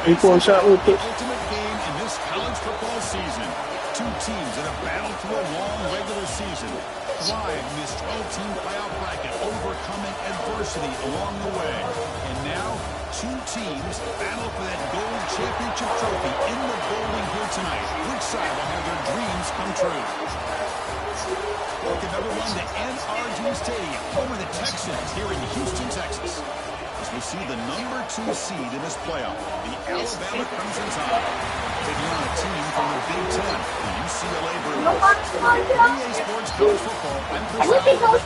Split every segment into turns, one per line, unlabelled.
Before shot real quick.
Ultimate game in this college football season. Two teams that have battled through a long regular season, thrived in this 12-team playoff bracket, overcoming adversity along the way. And now, two teams battle for that gold championship trophy in the building here tonight. Which side will have their dreams come true? Welcome everyone to NRG Stadium, home of the Texans here in Houston, Texas. As we see the #2 seed in this playoff, the Alabama Crimson Tide, taking on a team from the Big Ten, the UCLA Bruins. EA Sports College Football, I'm Chris Allen,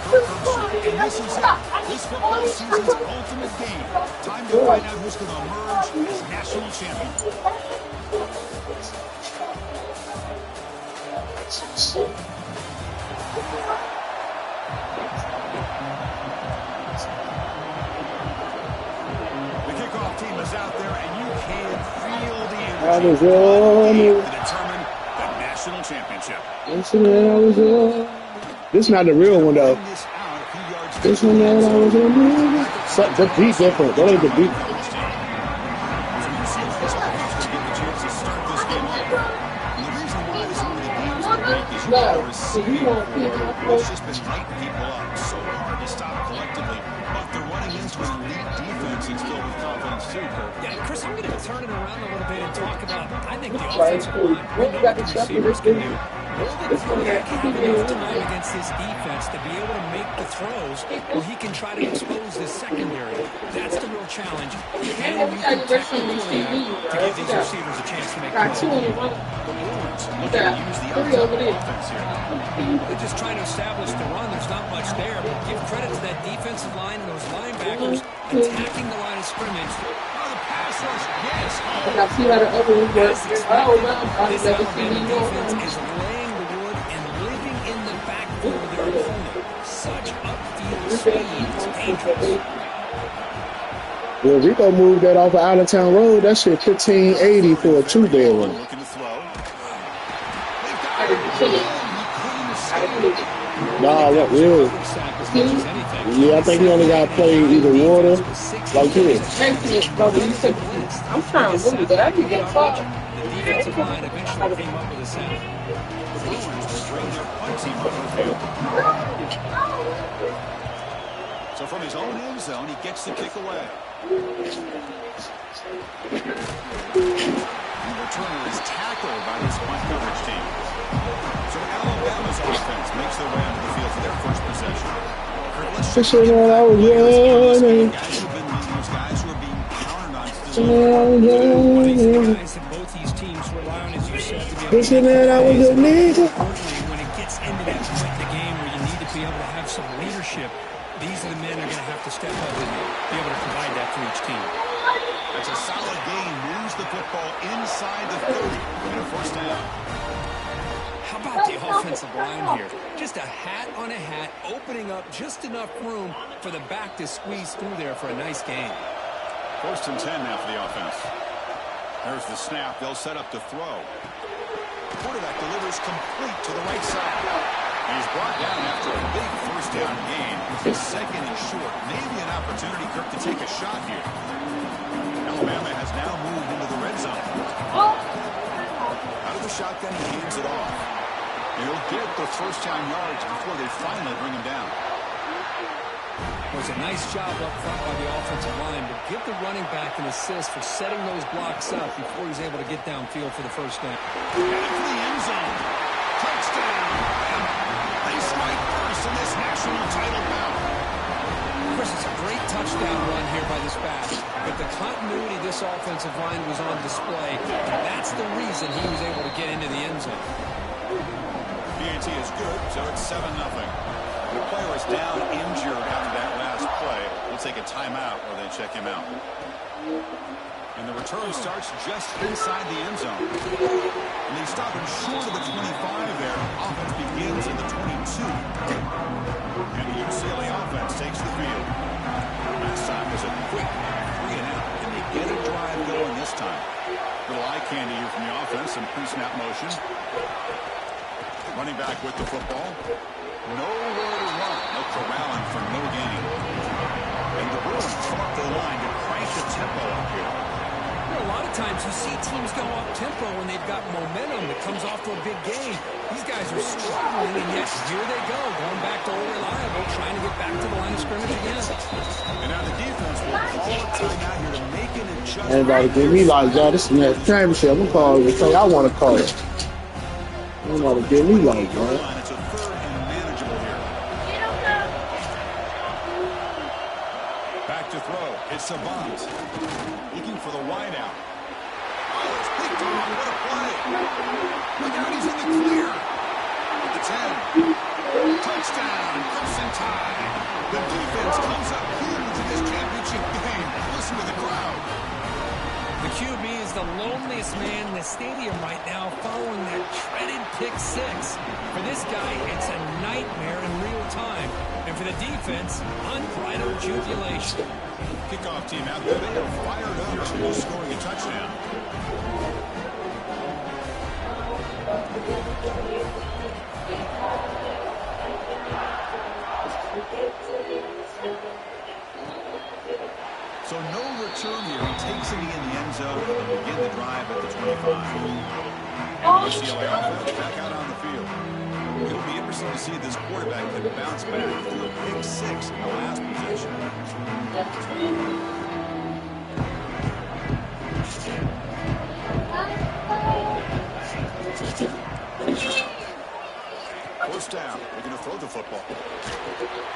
and this is it, this football season's ultimate game. Time to find out who's going to emerge as national champion. Team is out there, and you can feel the energy to determine the national championship.
This is not the real one, though. This one that I was on. The beat different. That ain't the beat.
It's just been lighting people up. So hard to stop collectively, but they're running into an elite defense and still with confidence too, Kurt.
Yeah, Chris, I'm going to turn it around a little bit and talk about, I think, the offensive line. We know what the receivers can do. Will the quarterback have enough time against this defense to be able to make the throws where he can try to expose this secondary? That's the real challenge. Can we protect the quarterback to give these receivers a chance to make the throws?
The Bruins looking to use the outside offense here.
They're just trying to establish the run. There's not much there, but give credit to that defensive line and those linebackers attacking the line of scrimmage.
Oh, the pass rush, yes.
I see how the other one works.
This Alabama defense is laying the wood and living in the backfield of their opponent. Such upfield speed. It's dangerous.
Well, Rico moved that off of out-of-town road. That shit 1580 for a two-bed one.
Looking to throw.
Nah, what real? Yeah, I think he only got to play either water like this.
I'm trying to move, but I can get a ball.
The defensive line eventually came up with a sack.
The Bruins will bring their punt team over the field. So from his own end zone, he gets the kick away. The returner is tackled by this punt coverage team. So Alabama's offense makes their way onto the field for their first possession.
This is what I was running.
Guys who've been those guys who are being counted on still.
Guys that both these teams rely on, as you said, to be able
This is what I was nigga.
when it gets into that point in the game where you need to be able to have some leadership, these are the men that are going to have to step up and be able to provide that for each team.
That's a solid gain. Moves the football inside the 30 and a first down.
How about the offensive line here? Just a hat on a hat, opening up just enough room for the back to squeeze through there for a nice gain.
1st and 10 now for the offense. There's the snap. They'll set up to throw. Quarterback delivers complete to the right side. He's brought down after a big first down gain. It's 2nd and short. Maybe an opportunity, Kirk, to take a shot here. Alabama has now moved into the red zone. Out of the shotgun, he hands it off. He'll get the first down yards before they finally bring him down.
It was a nice job up front by the offensive line, but give the running back an assist for setting those blocks up before he's able to get downfield for the first down.
Back to the end zone. Touchdown. They strike first in this national title bout.
Chris, it's a great touchdown run here by this back, but the continuity of this offensive line was on display, and that's the reason he was able to get into the end zone.
PAT is good, so it's 7-0. The player is down injured after that last play. We'll take a timeout while they check him out. And the return starts just inside the end zone. And they stop him short of the 25 there. Offense begins in the 22. And the UCLA offense takes the field. Last time time. Little eye candy here from the offense. Some pre-snap motion. Running back with the football. Nowhere to run. No corralling for no gain. And the Bruins come up the line to crank the tempo up here.
A lot of times you see teams go up-tempo when they've got momentum that comes off to a big game. These guys are struggling, and yet here they go, going back to old reliable, trying to get back to the line of scrimmage again.
And now the defense will call a timeout here to make an adjustment.
Anybody give me like that? This is the next championship. I'm calling it. I want to call it. Anybody give me like that?
It's a third and manageable here. Back to throw. It's Savant. Looking for the wideout. Oh, it's picked off. What a play. Look out, he's in the clear. At the 10. Touchdown. Crimson Tide. The defense comes up huge in this championship game. Listen to the crowd.
The QB is the loneliest man in the stadium right now following that dreaded pick six. For this guy, it's a nightmare in real time. And for the defense, unbridled jubilation.
Kickoff team out there. They are fired up after scoring a touchdown. So no return here. He takes it in the end zone and begin the drive at the 25. UCLA offense back out on the field. It'll be interesting to see if this quarterback can bounce back through a pick six in the last possession. First down. They're going to throw the football.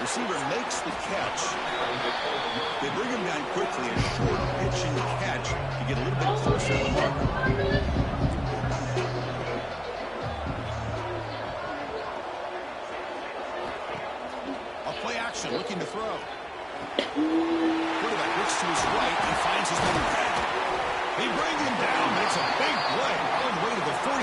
Receiver makes the catch. They bring him down quickly. A short pitch and catch to get a little bit closer to the mark. Looking to throw. Quarterback looks to his right and finds his running back. They bring him down, but it's a big play all the way to the 43.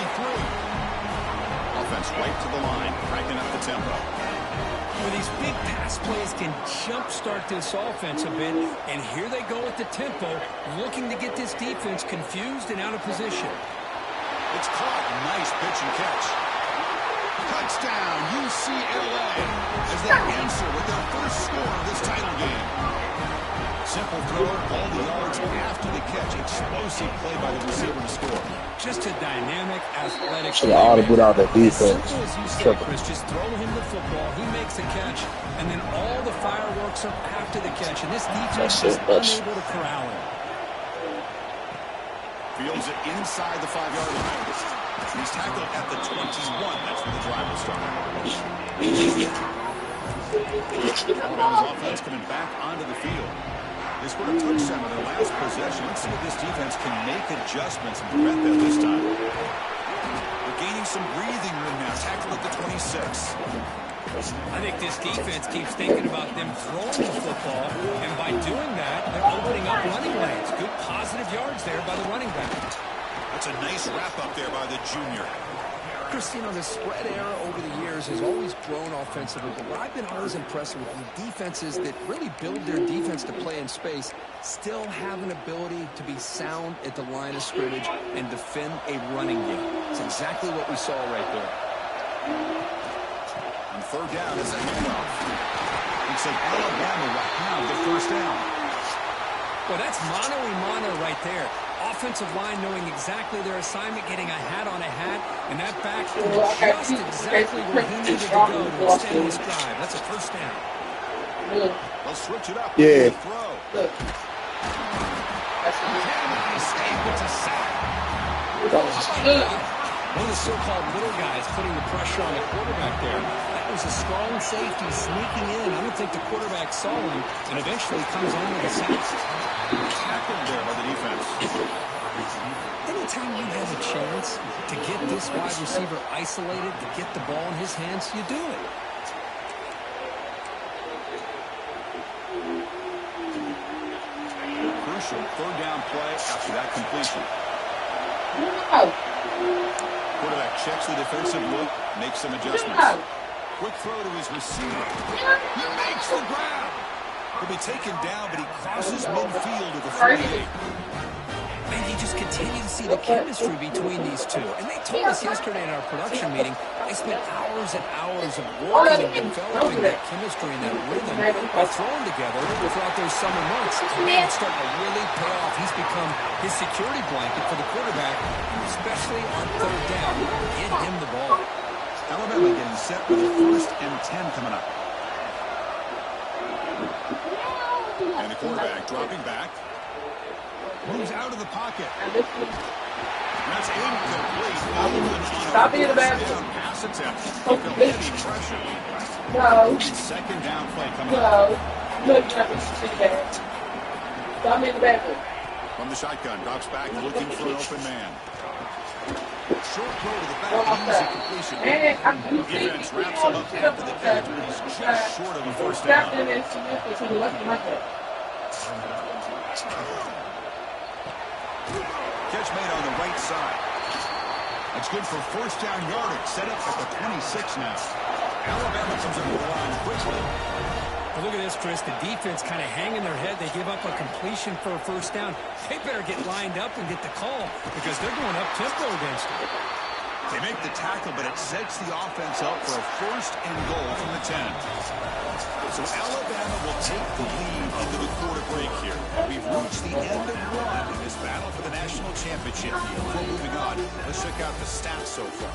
Offense right to the line, cranking up the tempo.
Well, these big pass plays can jumpstart this offense a bit, and here they go at the tempo, looking to get this defense confused and out of position.
It's caught. Nice pitch and catch. Touchdown, UCLA, as they answer with their first score of this title game. Simple throw, all the yards after the catch. Explosive play by the receiver to score.
Just a dynamic, athletic
Should have audibled out that defense.
Simple as you said, Chris, just throw him the football, he makes a catch, and then all the fireworks are after the catch, and this defense is unable to corral him.
Fields it inside the 5-yard line. He's tackled at the 21. That's where the drive will start. Alabama's offense coming back onto the field. They scored a touchdown on their last possession. Let's see if this defense can make adjustments and prevent that this time. They're gaining some breathing room now. Tackled at the 26.
I think this defense keeps thinking about them throwing the football, and by doing that, they're opening up running lanes. Good positive yards there by the running back.
That's a nice wrap-up there by the junior.
Chris, you know, the spread era over the years has always grown offensively, but what I've been always impressed with the defenses that really build their defense to play in space still have an ability to be sound at the line of scrimmage and defend a running game. It's exactly what we saw right there.
On third down is a handoff. Looks like Alabama will have the first down.
Well, that's mano-a-mano right there. Offensive line knowing exactly their assignment, getting a hat on a hat, and that back just exactly where he needed to go to extend his drive. That's a first down.
They'll switch it up.
Yeah.
Throw. Escape, it's a sack.
One of the so-called little guys putting the pressure on the quarterback there. That was a strong safety sneaking in. I don't think the quarterback saw him, and eventually comes in with a sack.
Tackled there by the defense.
Anytime you have a chance to get this wide receiver isolated, to get the ball in his hands, you do it.
Crucial third down play after that completion. Quarterback checks the defensive look, makes some adjustments. Quick throw to his receiver. He makes the grab. He'll be taken down, but he crosses midfield to the 48.
And you just continue to see the chemistry between these two. And they told us yesterday in our production meeting, they spent hours and hours of working and developing that chemistry and that rhythm by throwing together throughout those summer months. And it's starting to really pay off. He's become his security blanket for the quarterback, especially on third down. Get him the ball.
Alabama getting set for the 1st and 10 coming up. And the quarterback dropping back. Moves out of the pocket. That's incomplete.
Stop being a bad
Pass attempt. Heavy pressure.
No.
2nd down play coming
No.
up.
No, you're not going to see that. Stop being the bad one.
From the shotgun, drops back, looking for an open man. Short throw to the back, easy completion. Defense wraps him up after the catch, but he's just short of a 1st down. Catch made on the right side. That's good for 1st down yardage. Set up at the 26 now. Alabama comes over the line quickly.
Well, look at this, Chris. The defense kind of hanging their head. They give up a completion for a 1st down. They better get lined up and get the call because they're going up tempo against them.
They make the tackle, but it sets the offense up for a 1st and goal from the 10. So Alabama will take the lead into the quarter break here. We've reached the end of one in this battle for the national championship. Before moving on, let's check out the stats so far.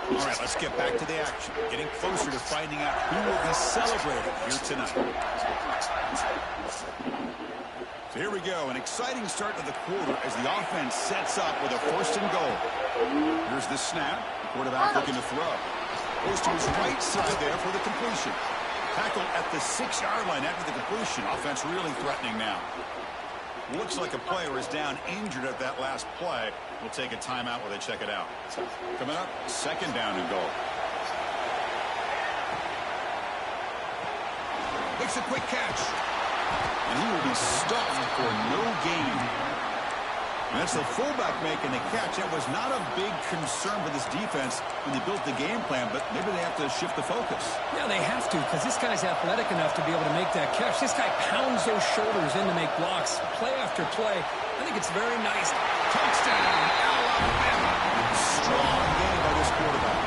All right, let's get back to the action. Getting closer to finding out who will be celebrating here tonight. So here we go, an exciting start to the quarter as the offense sets up with a 1st and goal. Here's the snap. Quarterback looking to throw. Goes to his right side there for the completion. Tackle at the 6-yard line after the completion. Offense really threatening now. Looks like a player is down injured at that last play. We'll take a timeout while they check it out. Coming up, 2nd down and goal. Makes a quick catch. And he will be stuffed for no gain. And that's the fullback making the catch. That was not a big concern for this defense when they built the game plan, but maybe they have to shift the focus.
Yeah, they have to because this guy's athletic enough to be able to make that catch. This guy pounds those shoulders in to make blocks play after play. I think it's very nice.
Touchdown, Alabama. Strong game by this quarterback.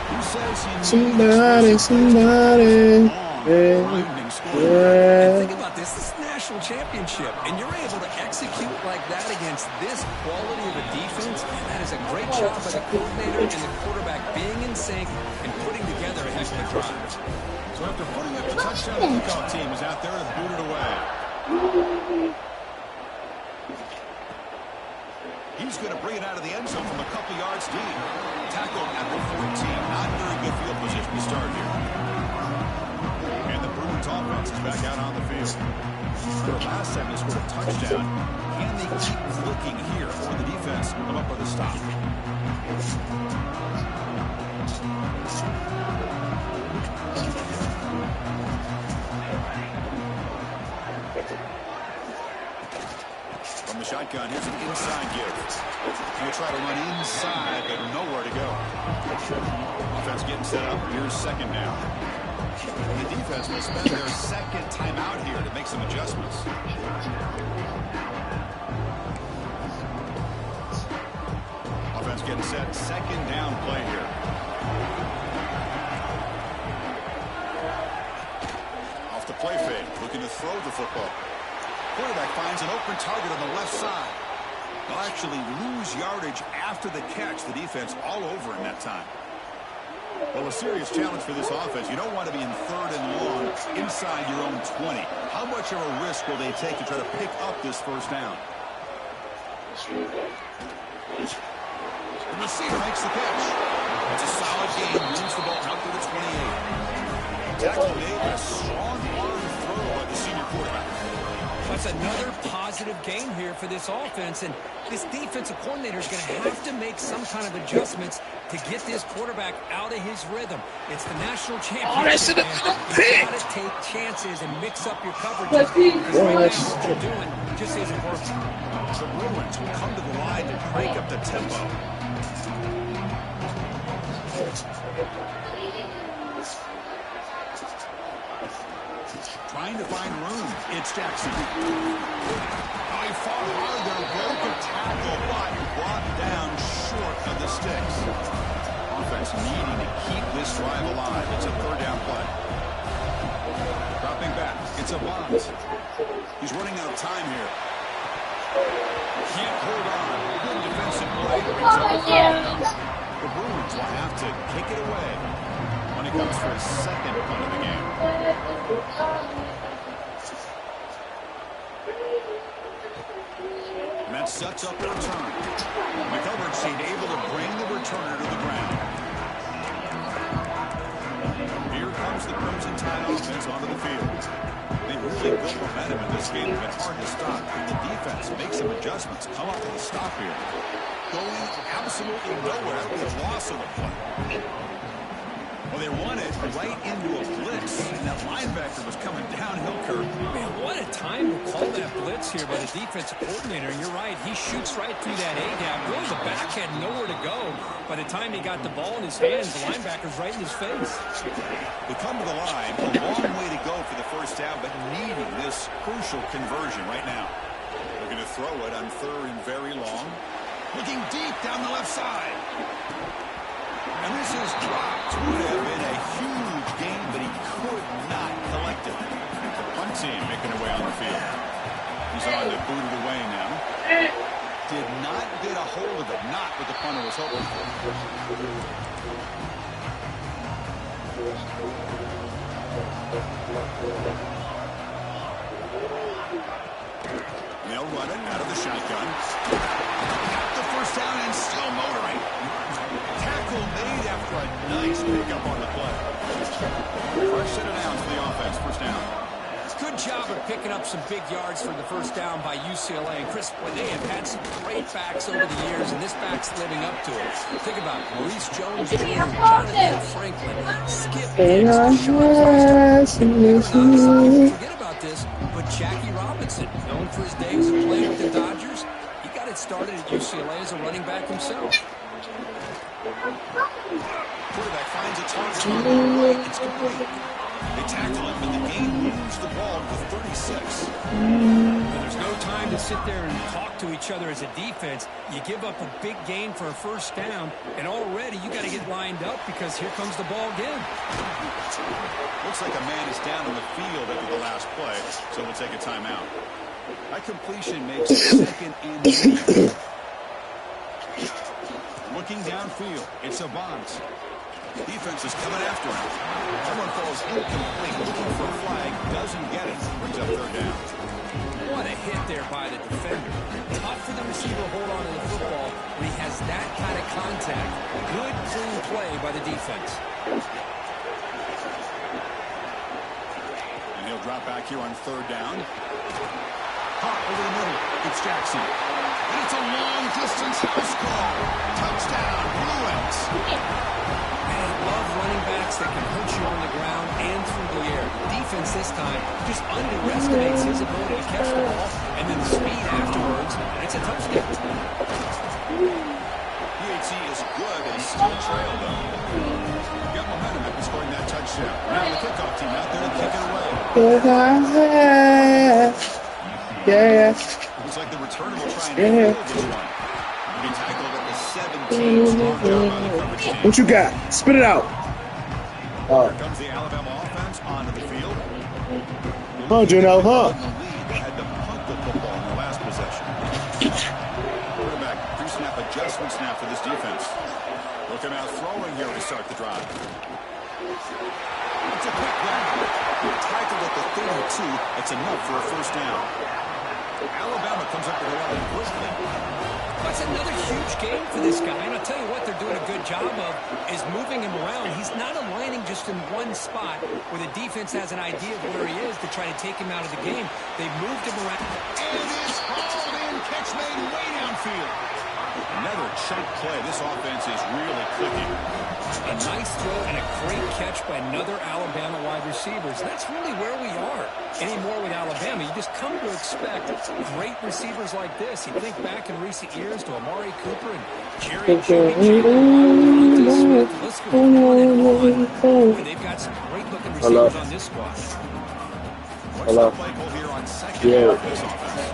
Who says he needs
Somebody.
And think about this. This is a national championship, and you're able to execute like that against this quality of a defense. And that is a great job by the coordinator and the quarterback being in sync and putting together a heck of a drive.
So after putting up the touchdown, the kickoff team is out there to boot it away. He's going to bring it out of the end zone from a couple yards deep. Tackled at the 14. Not very good field position to start here. And the Bruins offense is back out on the field. The last time they scored a touchdown. Can they keep clicking here, or the defense come up with a stop? From the shotgun, here's an inside give. He'll try to run inside, but nowhere to go. Offense getting set up. Here's 2nd down. The defense will spend their 2nd timeout here to make some adjustments. Offense getting set. 2nd down play here. Off the play fake. Looking to throw the football. Quarterback finds an open target on the left side. They'll actually lose yardage after the catch. The defense all over him that time. Well, a serious challenge for this offense. You don't want to be in 3rd and long inside your own 20. How much of a risk will they take to try to pick up this 1st down? The receiver makes the catch. It's a solid game. Moves the ball out to the 28. Tackle made with a strong arm throw by the senior quarterback.
That's another positive game here for this offense, and this defensive coordinator is going to have to make some kind of adjustments to get this quarterback out of his rhythm. It's the national championship, man. You've got to take chances and mix up your coverages. Because right now what you're doing just isn't working.
The Bruins will come to the line to break up the tempo. trying to find room. It's Jackson. Oh, he fought hard there. Broke a tackle, but brought down short of the sticks. Offense needing to keep this drive alive. It's a third down play. Dropping back. It's a Bama. He's running out of time here. Can't hold on. Good defensive play. Brings up the third down. The Bruins will have to kick it away when it comes for his second punt of the game. And that sets up the return. McCovert's able to bring the returner to the ground. Here comes the Crimson Tide offense onto the field. They really built momentum in this game. It's hard to stop. The defense makes some adjustments. Come up with a stop here. Going absolutely nowhere after the loss of the play. Well, they won it right into a blitz, and that linebacker was coming downhill curve.
Man, what a time to call that blitz here by the defensive coordinator. And you're right, he shoots right through that A-gap. Really, the back had nowhere to go. By the time he got the ball in his hands, the linebacker's right in his face.
They come to the line, a long way to go for the first down, but needing this crucial conversion right now. They're going to throw it on third and very long. Looking deep down the left side. And this is dropped. Would have been a huge gain, but he could not collect it. The punt team making their way on the field. He's on to boot it away now. Did not get a hold of it. Not what the punter was hoping for. They'll run it out of the shotgun. The first down and still motoring. Tackle made after a nice pickup on the play. Fresh set of downs for the offense. First down.
Good job of picking up some big yards for the first down by UCLA. And Chris, boy, they have had some great backs over the years, and this back's living up to it. Think about it. Maurice Jones Jr., Jonathan Franklin, Skip Hicks, forget about this, but Jackie Robinson, known for his days of playing with the Dodgers, he got it started at UCLA as a running back himself.
Quarterback finds a target on the right. It's complete. They tackle him, but the game moves the ball to 36.
There's no time to sit there and talk to each other as a defense. You give up a big gain for a first down, and already you got to get lined up because here comes the ball again.
Looks like a man is down on the field after the last play, so we'll take a timeout. That completion makes it second and 3. Looking downfield, it's a bounce. Defense is coming after him. That one falls incomplete. Looking for a flag. Doesn't get it. Brings up third down.
What a hit there by the defender. Tough for the receiver to hold on to the football when he has that kind of contact. Good, clean play by the defense.
And he'll drop back here on third down. Hot over the middle. It's Jackson. And it's a long-distance house call. Touchdown, Bruins.
Love running backs that can hurt you on the ground and through the air. Defense this time just underestimates his ability to catch the ball, and then the speed afterwards, and it's a touchdown.
PHC is good. They still trail, though. Got momentum after scoring that touchdown. Now the kickoff team out there to kick it away.
Yeah.
Looks like the returner will try and hold this one. He tackled at the 17. Strong job by the coverage team.
What you got? Spit it out.
Here comes the Alabama offense onto the field.
Huh, Juno, huh?
They had to punt the football in the last possession. Quarterback pre-snap adjustment snap for this defense. Looking out throwing here to start the drive. It's a quick grab. Tackled at the 32. It's enough for a first down. Alabama comes up with a rally quickly.
That's another huge game for this guy. And I'll tell you what they're doing a good job of is moving him around. He's not aligning just in one spot where the defense has an idea of where he is to try to take him out of the game. They've moved him around.
And it's hauled in. Catch made way downfield. Another chunk play. This offense is really clicking.
A nice throw and a great catch by another Alabama wide receivers. That's really where we are anymore with Alabama. You just come to expect great receivers like this. You think back in recent years to Amari Cooper and Jerry Jeudy, Smith. Let's go on and on. Boy, they've got some great-looking receivers on this squad.
What's the
Hello.
play call here on second down
Yeah.
for this offense?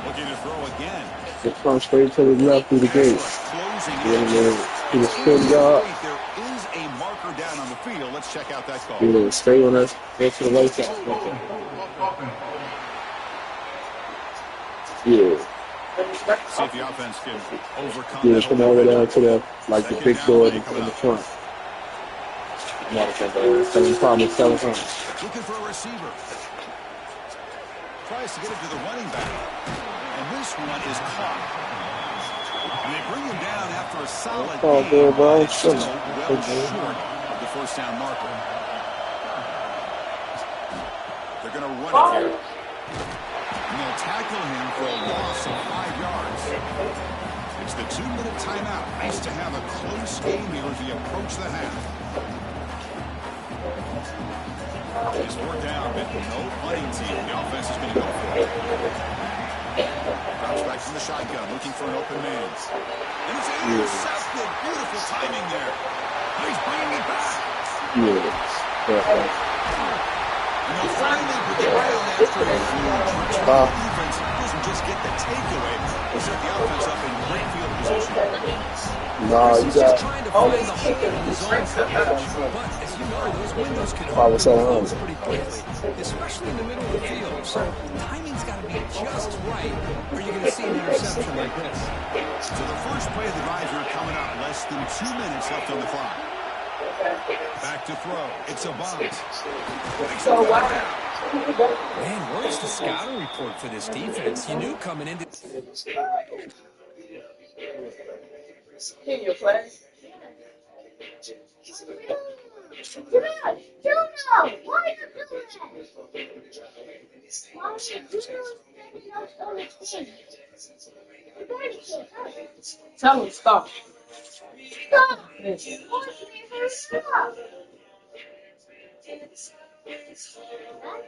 Looking to throw again.
Just come straight to the left through the
Pass
gate.
rush closing in
Yeah,
here.
man. To the
It's
spin
3rd and
guard.
8. There is a marker down on the field. Let's check out that call.
Yeah, stay on us. Go to the right side. Okay. Yeah.
See if the offense can overcome
Yeah,
that
come
holding
over
penalty.
there to the, like, the
Second
big
down
door
play
in
coming
the
up.
front. Motherfucker, probably 700.
Looking for a receiver. Tries to get it to the running back. And this one is caught. And they bring him down after a solid
Oh,
gain,
good, bro.
but it's still well short of the first down marker. They're going to run it here. And they'll tackle him for a loss of 5 yards. It's the 2-minute timeout. Nice to have a close game here as we approach the half. It's 4th down, but no punting team. The offense is going to go for it. Drops back from the shotgun, looking for an open man. And it's intercepted. Beautiful timing there. And he's bringing it back. And they'll finally bring it down after a huge return. The defense doesn't just get the takeaway. They set the offense up in great field position.
Nah, you
He's
got.
just trying to find the hole in his own coverage. But as you know, those windows can open and close pretty quickly, especially in the middle of the field. So timing's got to be just right, or you're going to see an interception like this.
So the first play of the drive here coming up. Less than 2 minutes left on the clock. Back to throw. It's a bomb.
Man, where's the scouting report for this defense? You knew coming into...
In your class. Juno, why are you doing that? Tell him stop. Stop.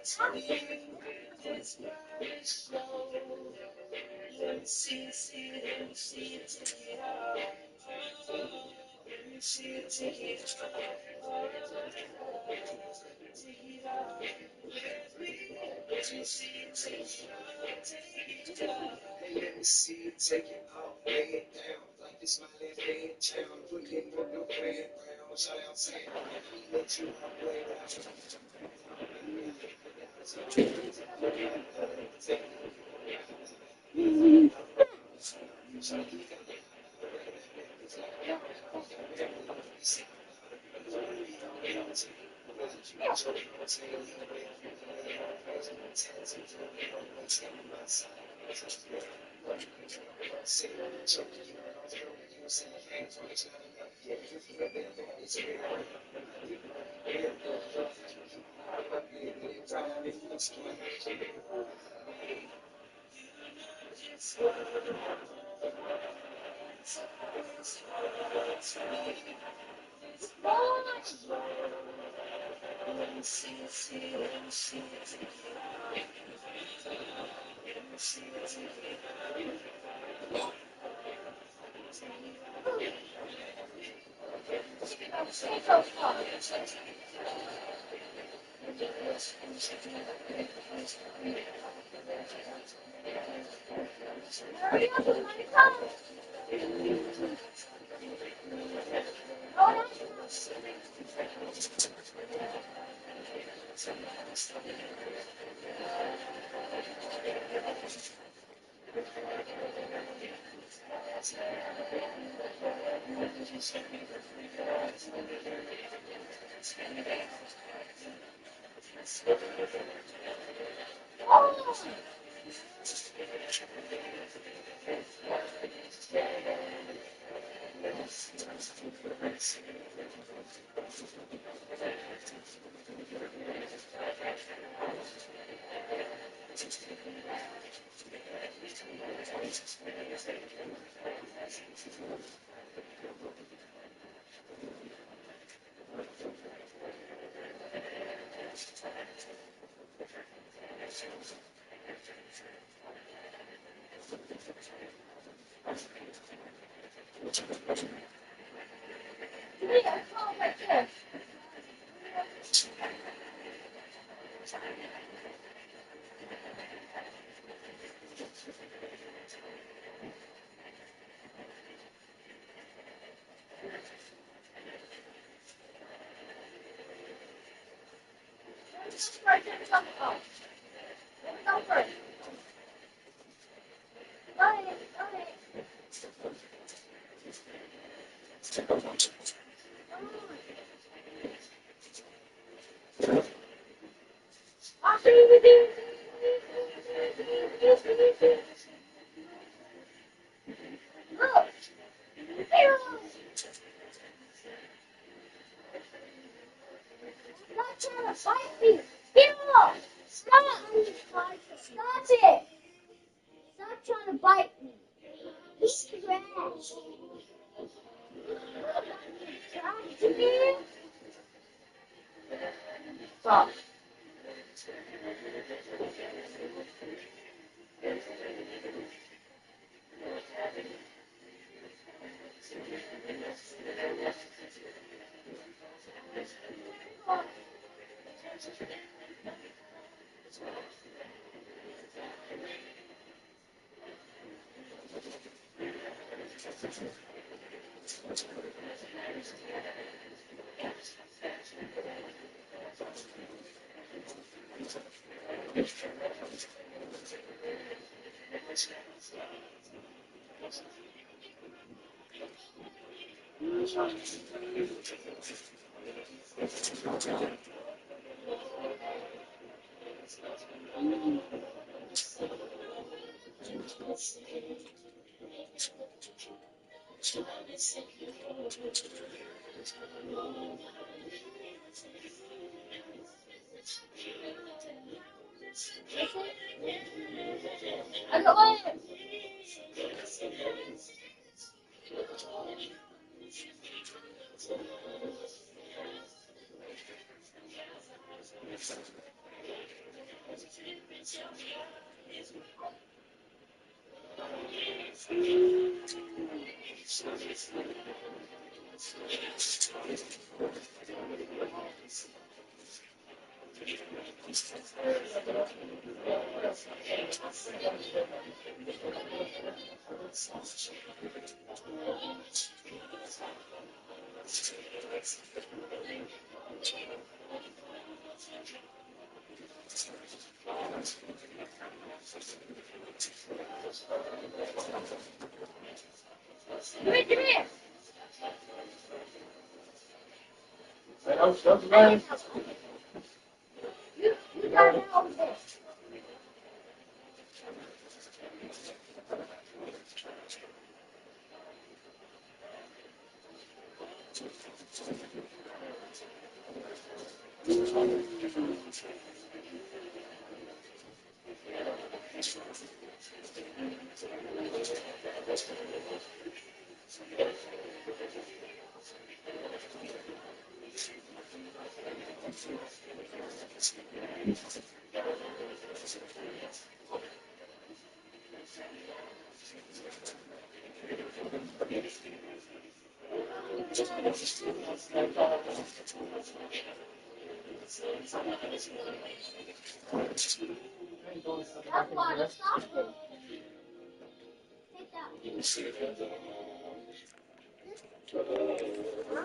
Stop.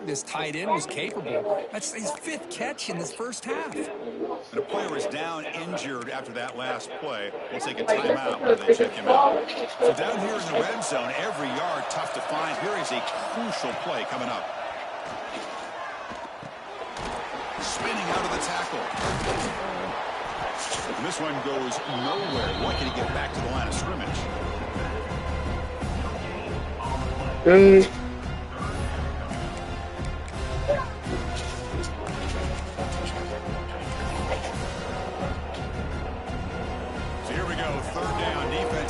This tight end was capable. That's his 5th catch in this first half.
And a player is down injured after that last play. We'll take a timeout while they check him out. So down here in the red zone, every yard tough to find. Here is a crucial play coming up. Spinning out of the tackle. And this one goes nowhere. Why can he get back to the line of scrimmage?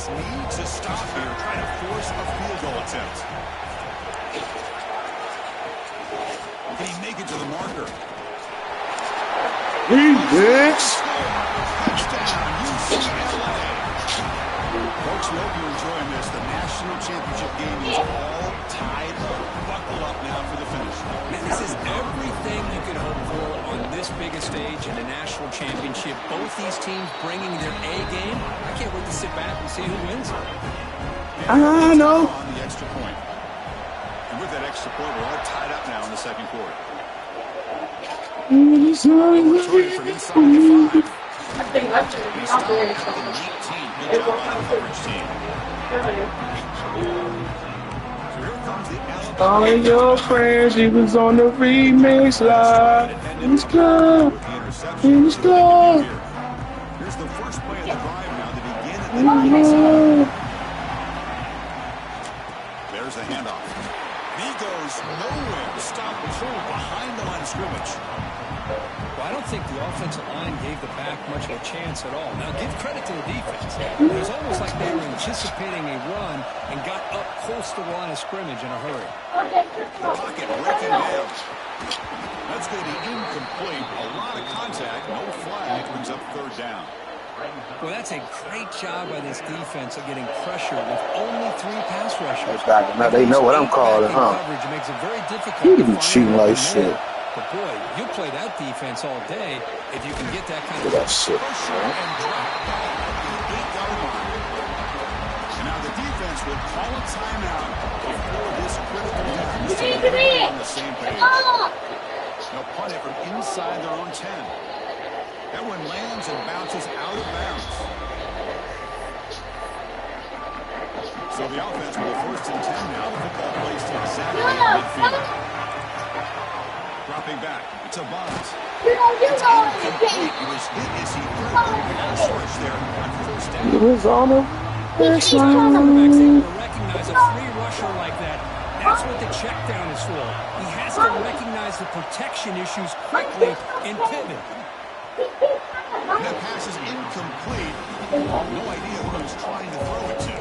Needs a stop here, trying to force a field goal attempt. Can he make it to the marker? Touchdown, UCLA. Folks, we hope you're enjoying this. The national championship game is all tied up. Buckle up now for the finish.
Man, this is everything you could hope for on this biggest stage in the national championship. Both these teams bringing their A game. I can't wait to sit back and see who wins.
I know.
On the extra point. And with that extra point, we're all tied up now in the second quarter. Returning from inside the 5.
I think I should
He
be
stopped
operating
at the 19.
something.
Good job by the coverage team. So here comes the
All
Alabama.
of your friends, she was on the remix live. In this club,
With the interception.
in this club.
Here's the first play of the drive now to begin at the 27. There's the handoff. And he goes nowhere. Stop control behind the line of scrimmage.
Well, I don't think the offensive line gave the back much of a chance at all. Now, give credit to the defense. It was almost like they were anticipating a run and got up close to the line of scrimmage in a hurry.
The pocket breaking down. That's going to be incomplete. A lot of contact. No flag. Brings up third down.
Well, that's a great job by this defense of getting pressure with only 3 pass rushers.
Now they know what I'm calling, huh?
Coverage makes it very difficult
You
to
be
find
cheating
an
like
open
shit.
man. But boy, you play that defense all day if you can get that kind of
Look at that shit.
Pressure and drop back at the 8-yard line. And now the defense will call a timeout before this critical down. So they're on the same page. They'll punt it from inside their own 10. That one lands and bounces out of bounds. So the offense will go first and 10 now. The football placed exactly in midfield. Dropping back. It's a bunt. It's incomplete. He was hit as he threw the pass rush there on first down.
It was on the
quarterback's able to recognize a free rusher like that. That's what the check down is for. He has to recognize the protection issues quickly and pivot.
And that pass is incomplete. No idea who he was trying to throw it to.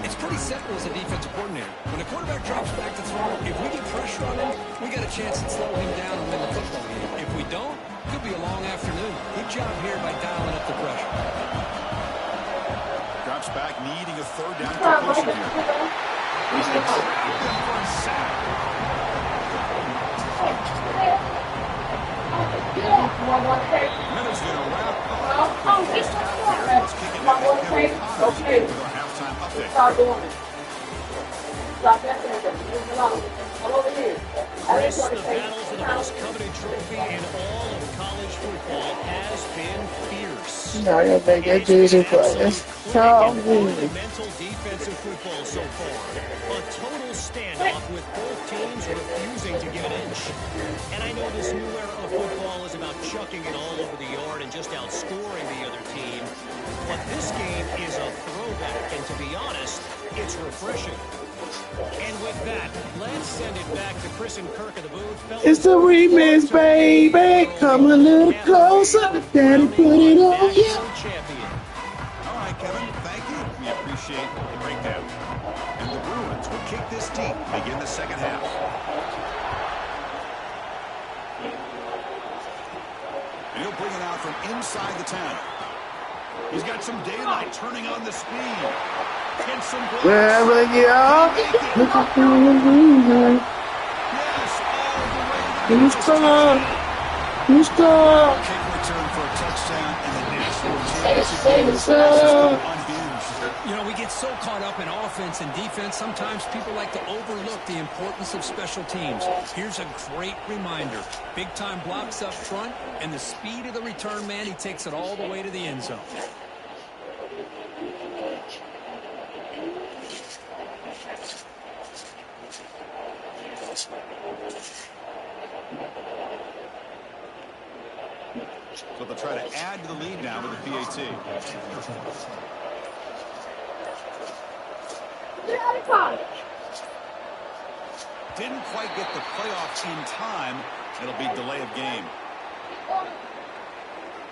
It's pretty simple as a defensive coordinator. When a quarterback drops back to throw, if we get pressure on him, we got a chance to slow him down and win the football game. If we don't, it could be a long afternoon. Good job here by dialing up the pressure.
Drops back, needing a third down completion here. He's going to trap them for a sack. Minutes going to wrap up. It's kicking out at Kevin Connors with our halftime update.
Chris, the battle for the most coveted trophy in all of college football has been fierce.
No, you'll make it easy for us.
Mental defensive football so far. A total standoff with both teams refusing to give an inch. And I know this new era of football is about chucking it all over the yard and just outscoring the other team. But this game is a throwback, and to be honest, it's refreshing. And with that, let's send it back to Chris and Kirk of the booth.
It's the remix, baby. Come a little closer. Daddy put it on you.
All right, Kevin, thank you. We appreciate the breakdown. And the Bruins will kick this deep, begin the second half. And he'll bring it out from inside the 10. He's got some daylight turning on the speed. And some blocks.
Wherever you are, look up for the reason.
Yes, all the way.
Who's gone? Who's gone?
Kick return for a touchdown in the national championship. Unhinged.
You know, we get so caught up in offense and defense, sometimes people like to overlook the importance of special teams. Here's a great reminder. Big-time blocks up front, and the speed of the return man, he takes it all the way to the end zone.
So they'll try to add to the lead now with the PAT. Didn't quite get the playoffs in time. It'll be delay of game.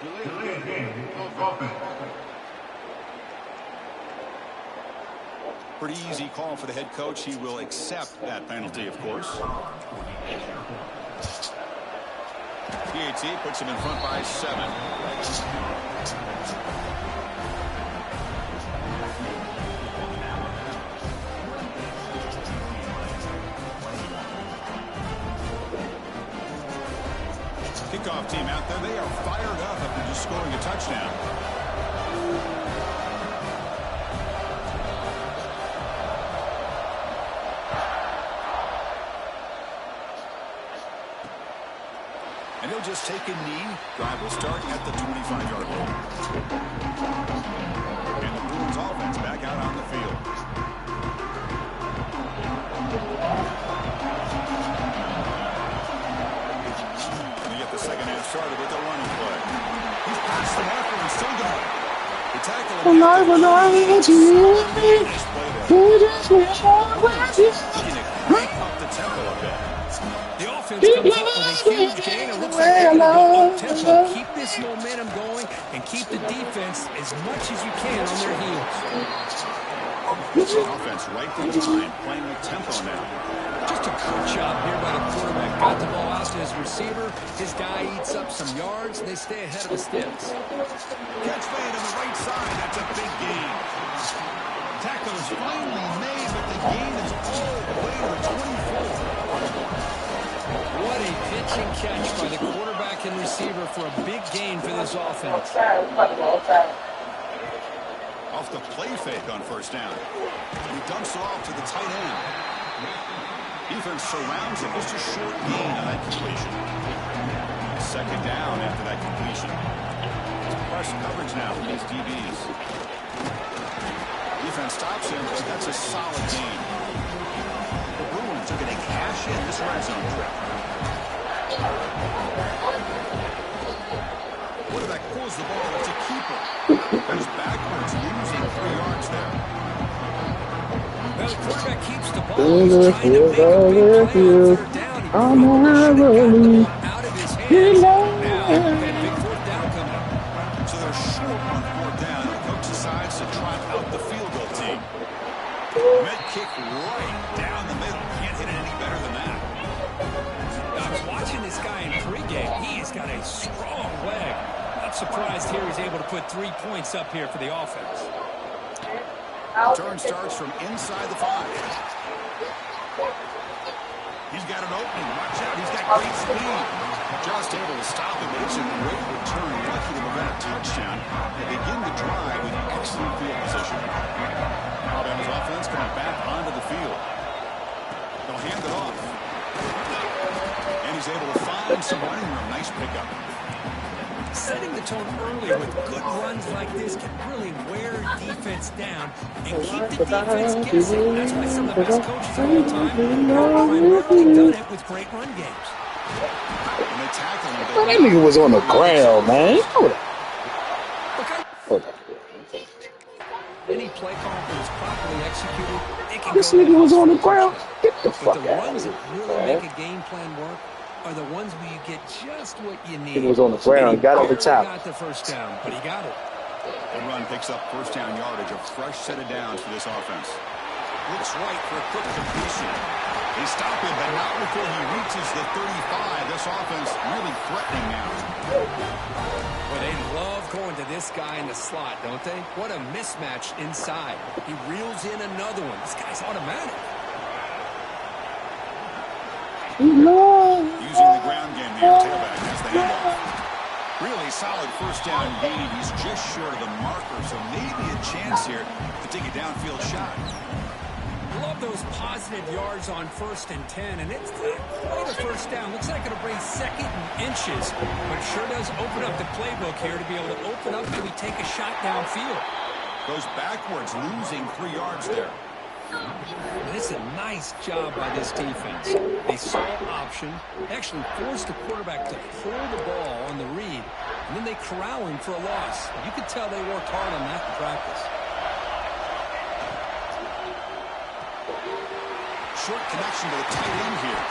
Delay of game. Offense.
Pretty easy call for the head coach. He will accept that penalty, of course. PAT puts him in front by 7. Kickoff team out there. They are fired up after just scoring a touchdown. And he'll just take a knee. Drive will start at the 25-yard line. And the Bruins offense back out on the field. And they get the second half started with the running play. He's past the marker and still going. The tackle looking to crank up the tempo a bit.
The offense comes up with a huge gain. It looks like they're going to go up-tempo. Keep this momentum going and keep the defense as much as you can on their heels.
Offense right from behind, playing with tempo now.
Just a good job here by the quarterback. Got the ball out to his receiver. His guy eats up some yards. They stay ahead of the sticks.
Catch made on the right side. That's a big gain. Tackle is finally made, but the gain is all the way to the 24.
What a pitch and catch by the quarterback and receiver for a big gain for this offense.
Off the play fake on first down. He dumps it off to the tight end. Defense surrounds him. Just a short gain on that completion. Second down after that completion. It's press coverage now from these DBs. Defense stops him, but that's a solid gain. The Bruins are going to cash in this red zone trip. Quarterback pulls the ball. It's a keeper. Goes backwards, losing 3 yards there.
Well, the quarterback keeps the ball. He's trying to make a big play on third down. He probably should have got the ball out of his hands. Now, that big fourth down coming up.
So they're short on fourth down. The coach decides to trot out the field goal team. Med kick right down the middle. Can't hit it any better than that.
I was watching this guy in pregame. He has got a strong leg. Not surprised here he's able to put 3 points up here for the offense.
Turn starts from inside the 5. He's got an opening. Watch out. He's got great speed. Just able to stop him, but it's a great return. Lucky to prevent a touchdown. They begin the drive with excellent field position. Alabama's offense coming back onto the field. They'll hand it off. And he's able to find some running room. Nice pickup.
Setting the tone early with good runs like this can really wear defense down and keep the defense guessing. That's why some of the best coaches of all time have primarily done it with great run games.
And they tackle him.
Oh, that nigga was on the ground, man.
Any play call that is properly executed, it can
This
go
nigga was on the
direction.
ground. Get the
But
fuck
the
out
runs
of
that
here.
really make a game plan work are the ones where you get just what you need.
He was on the ground, got over top.
Got the first down, but he got it.
The run picks up first down yardage. A fresh set of downs for this offense. Looks right for a quick completion. They stop him, but not before he reaches the 35. This offense really threatening now.
Well, they love going to this guy in the slot, don't they? What a mismatch inside. He reels in another one. This guy's automatic.
Using the ground game here, tailback has the handoff. Really solid first down gain. He's just short of the marker, so maybe a chance here to take a downfield shot.
Love those positive yards on 1st and 10, and it's not quite a first down. Looks like it'll bring second and inches, but sure does open up the playbook here to be able to open up, maybe take a shot downfield.
Goes backwards, losing 3 yards there.
And it's a nice job by this defense. They saw option, actually forced the quarterback to pull the ball on the read, and then they corral him for a loss. You could tell they worked hard on that in practice.
Short connection to the tight end here.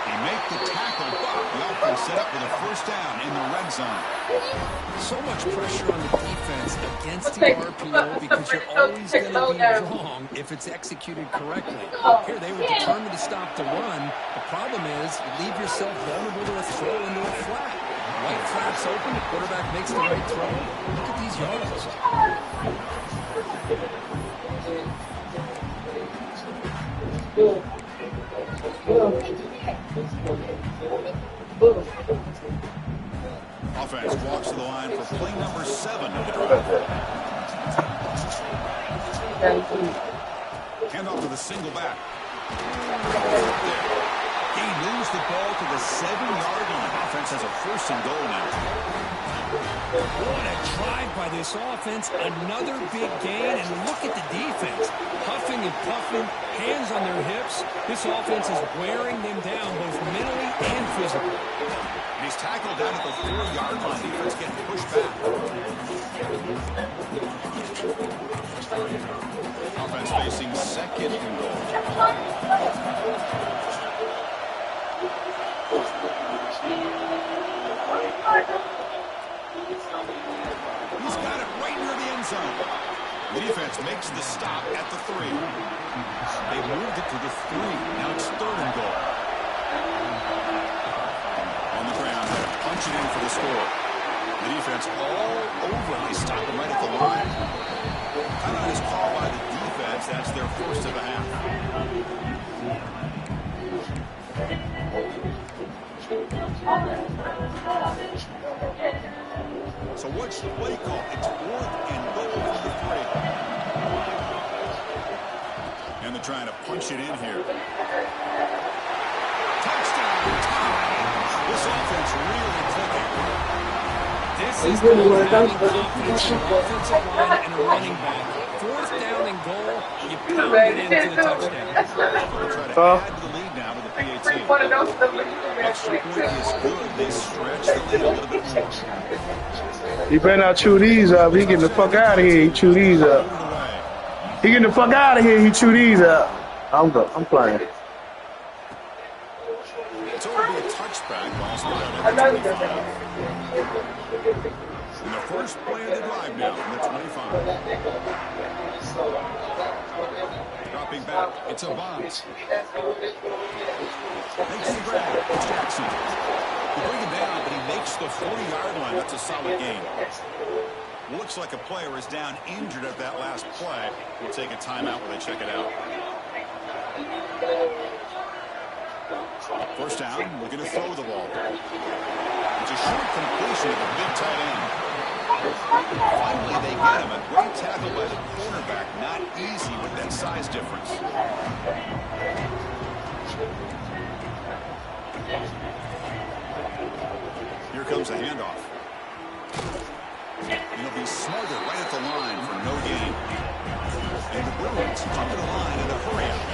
They make the tackle, but the offense set up with a first down in the red zone.
So much pressure on the defense against the RPO because you're always going to be wrong if it's executed correctly. Here they were determined to stop the run. The problem is you leave yourself vulnerable to a throw into a flat. Right flat's open, the quarterback makes the right throw. Look at these yards.
Offense walks to the line for play number 7 of the drive. Hand off to the single back. He moves the ball to the 7-yard line. Offense offense has a first and goal now.
What a drive by this offense. Another big gain, and look at the defense. Huffing and puffing, hands on their hips. This offense is wearing them down both mentally and physically.
And he's tackled down at the 4-yard line. Defense getting pushed back. Offense facing second and goal. He's got it right near the end zone. The defense makes the stop at the 3. They moved it to the 3. Now it's third and goal. On the ground, punch it in for the score. The defense all over. They stop him right at the line. Timeout is called by the defense. That's their first of the half. So what's the play call? It's 4th and goal from the 3. And they're trying to punch it in here. Touchdown! This offense really clicking.
This is the confidence of an offensive line and a running back. 4th down and goal, you pound it into the touchdown.
They'll try to add to the lead now to the PAT. Extra point is good. They stretch the lead a little bit more.
He better not chew these up. He getting the fuck out of here. He chew these up. He getting the fuck out of here. He chew these up. I'm playing.
It's over to be a touchback. Ball's down at the 25. And the first play of the drive now from the 25. Dropping back. It's a bomb. Makes the grab. It's Jackson. He brings him down, but he makes the 40-yard line. That's a solid gain. Looks like a player is down injured at that last play. We'll take a timeout while they check it out. First down, looking to throw the ball. It's a short completion of the big tight end. Finally, they get him. A great tackle by the cornerback. Not easy with that size difference. Here comes a handoff. And he'll be smothered right at the line for no gain. And the Bruins come to the line in a hurry out.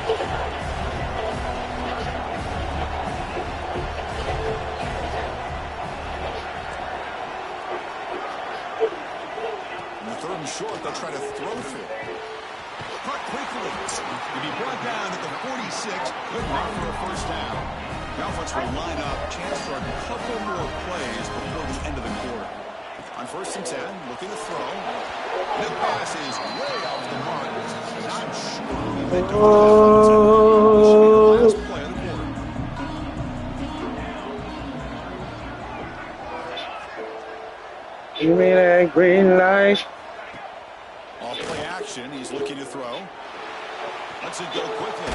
Third and short, they'll try to throw through. Caught quickly. He'll be brought down at the 46. Good enough for a first down. The offense will line up. Chance for a couple more plays before the end of the quarter. On first and 10, looking to throw. The pass is way off the mark. Not sure if they do it. Last play of the quarter.
Give me that green light.
Off-play action. He's looking to throw. Lets it go quickly.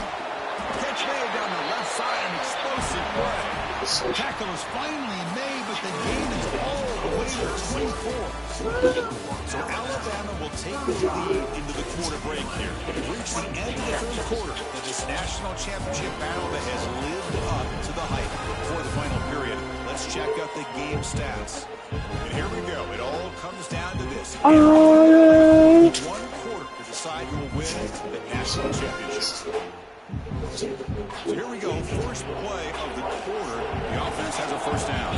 Catch made down the left side. An explosive play. Tackle is finally made, but the gain is all the way to 24. So Alabama will take the lead into the quarter break here. We've reached the end of the third quarter of this national championship battle that has lived up to the hype for the final period. Let's check out the game stats. And here we go. It all comes down to this. One quarter to decide who will win the national championship. So here we go. First play of the quarter. The offense has a first down.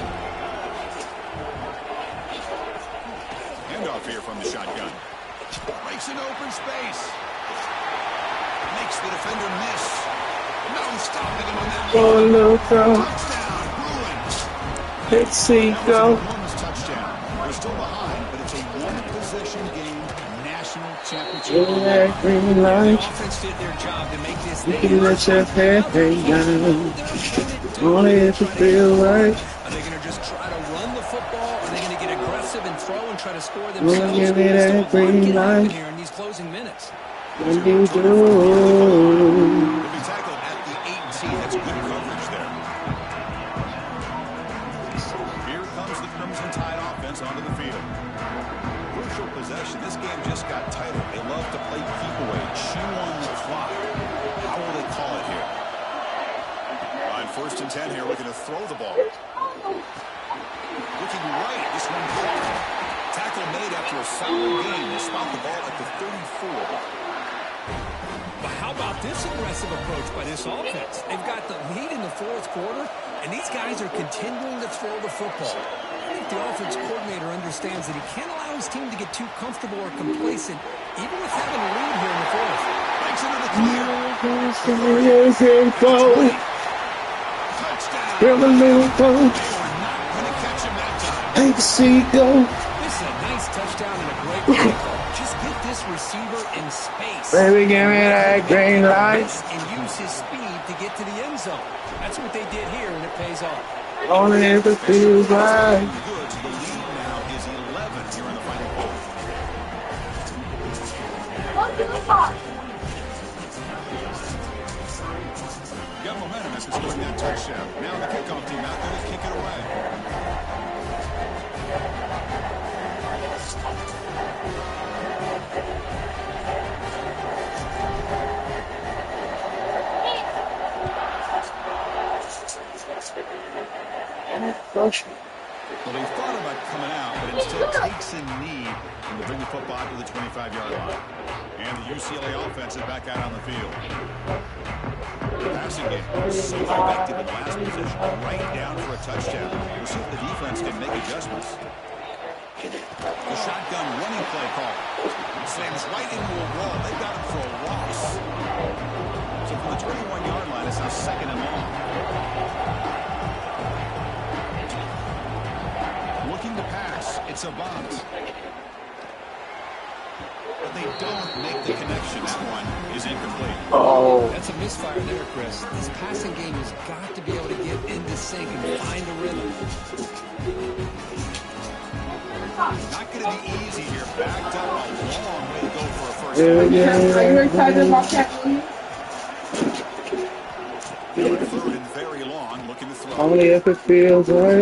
Handoff here from the shotgun. Breaks an open space. Makes the defender miss. No stopping him on that. Touchdown. Bruins.
Let's see, go.
Touchdown. We're still behind, but it's a one-possession game. National championship.
Yeah, green light.
The offense did their job to make this
You can let your head hang down. Only if you feel right.
Are they going to just try to run the football? Are they going to get aggressive and throw and try to score
Will
themselves?
give me that green light.
Here in these closing minutes.
When you do.
Will be tackled at the 18. That's good coverage there. Here comes the Crimson Tide offense onto the field. Crucial possession. This game just got tighter. They love to play keep away, chew on the clock. How will they call it here? On first and 10 here, looking to throw the ball. foul game will spot the ball at the 34.
But how about this aggressive approach by this offense? They've got the lead in the fourth quarter, and these guys are continuing to throw the football. I think the offense coordinator understands that he can't allow his team to get too comfortable or complacent, even with having a lead here in the fourth.
Breaks into the clear. Touchdown. They were not going to catch him that time.
This is a nice touchdown and a great play call. Just get this receiver in space.
Baby, give me that green light.
And use his speed to get to the end zone. That's what they did here, and it pays off.
Only if it feels right.
Good. The lead now is 11 here in the final quarter. Got momentum after scoring that touchdown. Now the kickoff team out there to kick it away. Well, he thought about coming out, but instead takes a knee to bring the football to the 25-yard line. And the UCLA offense is back out on the field. Passing game so effective in the last position, right down for a touchdown. We'll see if the defense can make adjustments. The shotgun running play call. Slams right into a wall. They've got him for a loss. So from the 21-yard line, it's now second and long. Looking to pass. It's a bunt. But they don't make the connection. That one is incomplete.
Oh.
That's a misfire there, Chris. This passing game has got to be able to get into sync and find a rhythm.
Not going to be easy here. Backed up a long way to go for a first
Are
down.
you excited about that?
Third and very long, looking to throw.
Only if it feels right.
And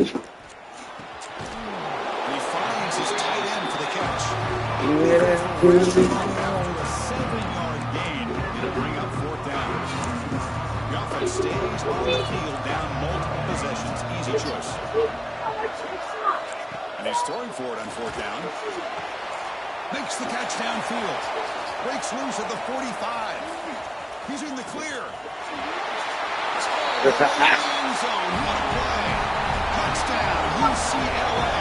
he finds his tight end for the catch.
Yeah.
After a 7-yard gain, it'll bring up fourth down. The offense stays on the field down multiple possessions. Easy choice. And he's throwing for it on fourth down. Makes the catch downfield. Breaks loose at the 45. He's in the clear. End zone. What a play. Touchdown, UCLA.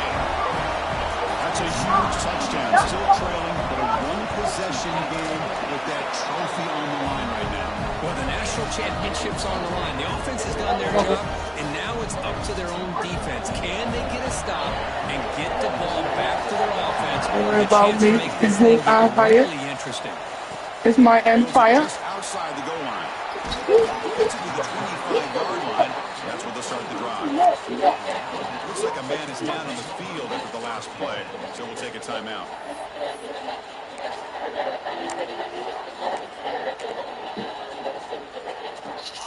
That's a huge touchdown. Still trailing, but a one-possession game with that trophy on the line right now.
Well, the national championship's on the line. The offense has done their job, and now it's up to their own defense. Can they get a stop and get the ball back to their offense?
Worry about me. Is he on fire?
Really interesting.
Is my empire?
Just outside the goal line. Gets it to the 25-yard line. That's where they'll start the drive. Looks like a man is down on the field after the last play, so we'll take a timeout.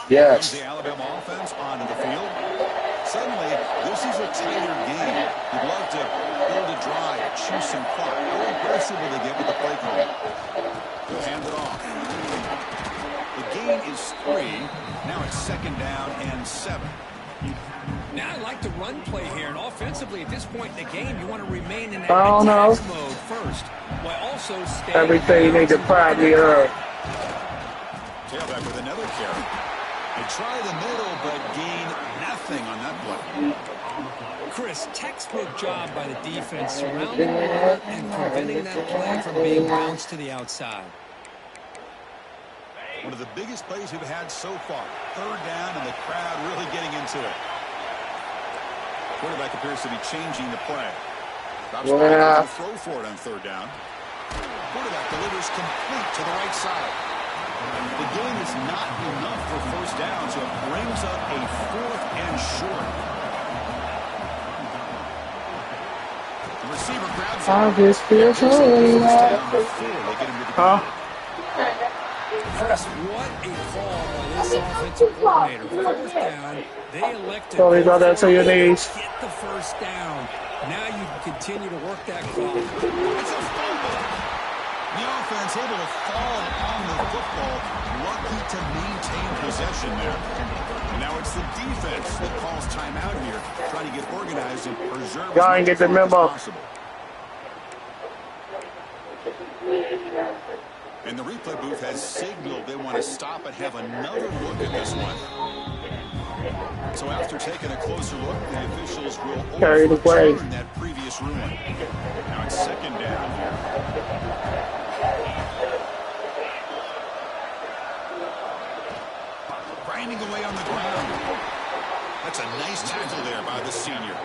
Yes.
The Alabama offense onto the field. Suddenly, this is a tighter game. You'd love to build a drive, choose some clock. How aggressive will they get with the play call? They'll hand it off. The gain is 3. Now it's second down and 7.
Now I like the run play here, and offensively at this point in the game, you want to remain in that
Oh, no.
attack mode first, while also staying
Everything they could probably
Tailback with another carry. They try the middle, but gain nothing on that play.
Chris, textbook job by the defense surrounding the ball and preventing that play from being bounced to the outside.
One of the biggest plays we've had so far. Third down, and the crowd really getting into it. Quarterback appears to be changing the play. Drops back to throw for it on third down. Quarterback delivers complete to the right side. The gain is not enough for first down, so it brings up a 4th and short. The receiver grabs it.
I just feel so
Huh?
Chris, what a call by this offensive coordinator. Fourth down, they elected
Sorry about that to your knees.
get the first down. Now you can continue to work that clock.
It's a fumble. The offense able to fall on the football. Lucky to maintain possession there. And now it's the defense that calls timeout here, trying to get organized and preserve
Y'all ain't get the memo.
possible. And the replay booth has signaled they want to stop and have another look at this one. So after taking a closer look, the officials will overturn that previous ruling. Now it's second down here. Grinding away on the ground. That's a nice tackle there by the senior.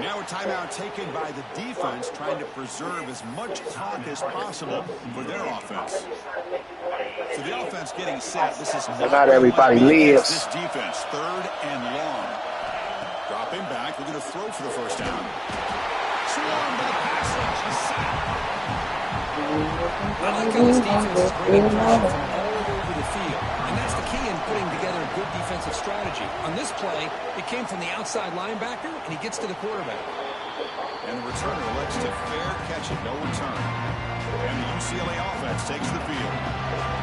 Now a timeout taken by the defense, trying to preserve as much clock as possible for their offense. So the offense getting set. This is
not everybody lives.
This defense, third and long. Dropping back. We're going to throw for the first down. Swarmed by the pass rush. He's sacked.
I like how this defense is bringing pressure from all over the field. And that's the key in putting together a good defensive strategy. On this play, it came from the outside linebacker, and he gets to the quarterback.
And the returner elects to fair catch it, no return. And the UCLA offense takes the field.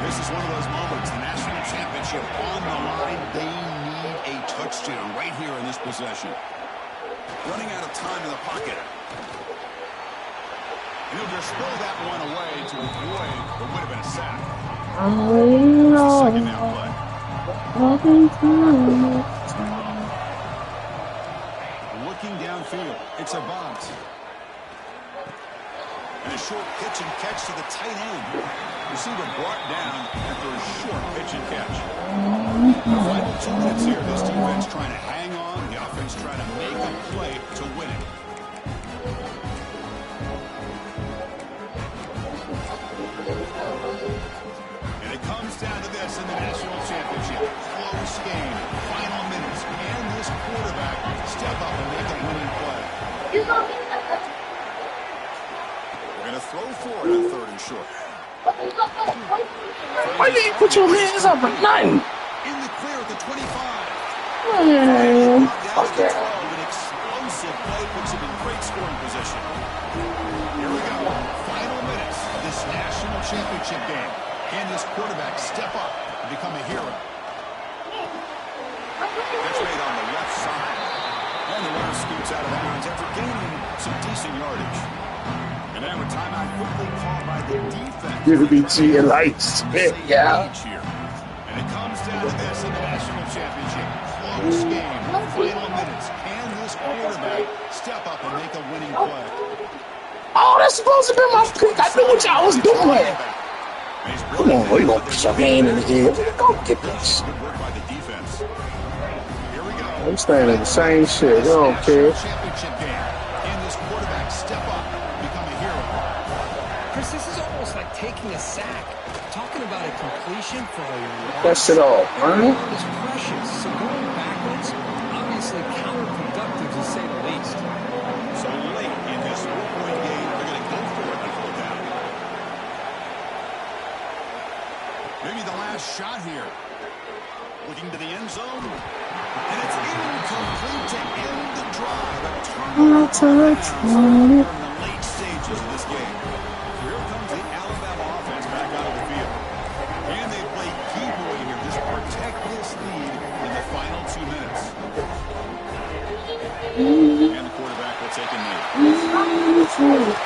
This is one of those moments, the national championship on the line. They need a touchdown right here in this possession. Running out of time in the pocket. And he'll just throw that one away to avoid what would have been a sack. Second down play. Looking downfield, it's a bunt. And a short pitch and catch to the tight end. Receiver brought down after a short pitch and catch. The final 2 minutes here, this defense trying to hang on, the offense trying to make a play to win it. And it comes down to this in the national championship. Close game, final minutes, and this quarterback step up and make a winning play. We're going to throw for it on third and short.
Why did you put your hands up at nothing?
In the clear at the 25.
Fuck that.
An explosive play puts him in great scoring position. Here we go. Final minutes of this national championship game. Can this quarterback step up and become a hero? That's made on the left side. And the runner scoots out of bounds after gaining some decent yardage. And now a timeout quickly called by the defense.
Give me G and lights. Yeah.
And it comes down to this in the national championship. Close game. Final minutes. Can this quarterback step up and make a winning play?
Oh, that's supposed to be my pick. I knew what y'all was doing. Come on, you gonna put your hand in the air. Go get this.
Good work by the defense. Here we go.
I'm staying in the same shit. I don't care.
Championship game. Can this quarterback step up and become a hero?
Chris, this is almost like taking a sack. Talking about a completion for a loss.
That shit off, man.
It's precious. So going backwards, obviously counterproductive to say the least.
So late in this 4-point game, they're going to go for it on fourth down. Maybe the last shot here. Looking to the end zone. And it's incomplete to end the drive. A turnover in the late stages of this game. So here comes the Alabama offense back out of the field. And they play key boy here. Just protect this lead in the final 2 minutes. And the quarterback will take a knee. And that'll do it.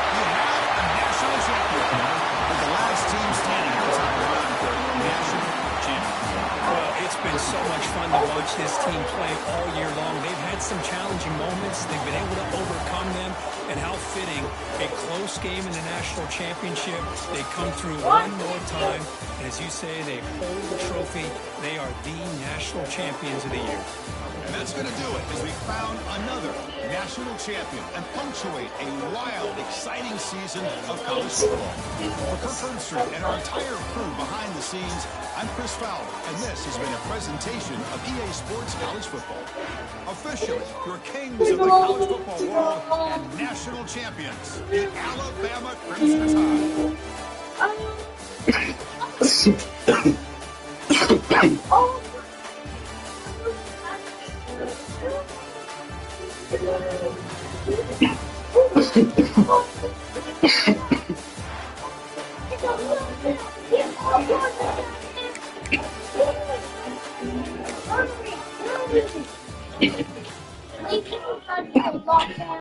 You have a national champion. But the last team standing here is on the run for national champions.
Well, it's been so much fun to watch this team play all year long. They've had some challenging moments. They've been able to overcome them. And how fitting, a close game in the national championship. They come through one more time. And as you say, they hold the trophy. They are the national champions of the year.
And that's going to do it as we found another national champion and punctuate a wild, exciting season of college football. For Kirk Herbstreit and our entire crew behind the scenes, I'm Chris Fowler, and this has been a presentation of EA Sports College Football. Officially, your kings of the college football world and national champions, the Alabama Crimson Tide.